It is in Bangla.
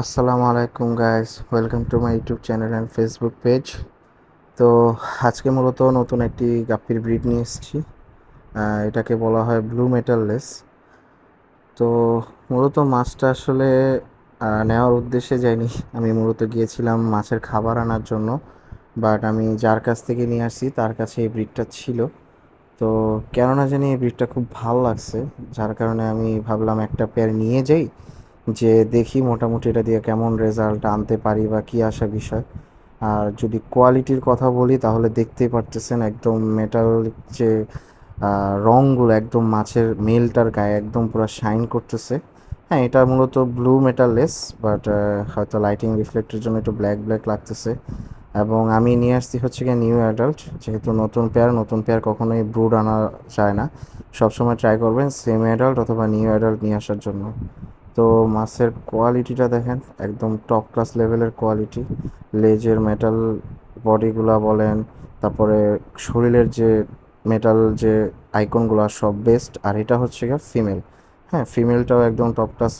আসসালামু আলাইকুম guys, welcome to my YouTube channel and Facebook page. তো আজকে মূলত নতুন একটি গাপ্পির ব্রিড নিয়ে এসেছি। এটাকে বলা হয় ব্লু মেটাল লেস। তো মূলত মাছটা আসলে নেওয়ার উদ্দেশ্যে যাইনি। আমি মূলত গিয়েছিলাম মাছের খাবার আনার জন্য, বাট আমি যার কাছ থেকে নিয়ে আসছি তার কাছে এই ব্রিডটা ছিল। তো কেননা জানি এই ব্রিডটা খুব ভালো লাগছে, যার কারণে আমি ভাবলাম একটা পেয়ার নিয়ে যাই, যে দেখি মোটামুটি এটা দিয়ে কেমন রেজাল্ট আনতে পারি বা কী আসা বিষয়। আর যদি কোয়ালিটির কথা বলি তাহলে দেখতেই পারতেছেন একদম মেটাল যে রঙগুলো একদম মাছের মেলটার গায়ে একদম পুরো শাইন করতেছে। হ্যাঁ, এটা মূলত ব্লু মেটাল লেস, বাট হয়তো লাইটিং রিফ্লেক্টের জন্য একটু ব্ল্যাক ব্ল্যাক লাগতেছে। এবং আমি নিয়ে আসছি হচ্ছে গিয়ে নিউ অ্যাডাল্ট, যেহেতু নতুন পেয়ার কখনোই ব্রুড আনা যায় না। সবসময় ট্রাই করবেন সেমি অ্যাডাল্ট অথবা নিউ অ্যাডাল্ট নিয়ে আসার জন্য। তো মাছের কোয়ালিটিটা দেখেন, একদম টপ ক্লাস লেভেলের কোয়ালিটি। লেজের মেটাল বডিগুলা বলেন, তারপরে শরীরের যে মেটাল যে আইকনগুলো সব বেস্ট। আর এটা হচ্ছে গিয়ে ফিমেল। হ্যাঁ, ফিমেলটাও একদম টপ ক্লাস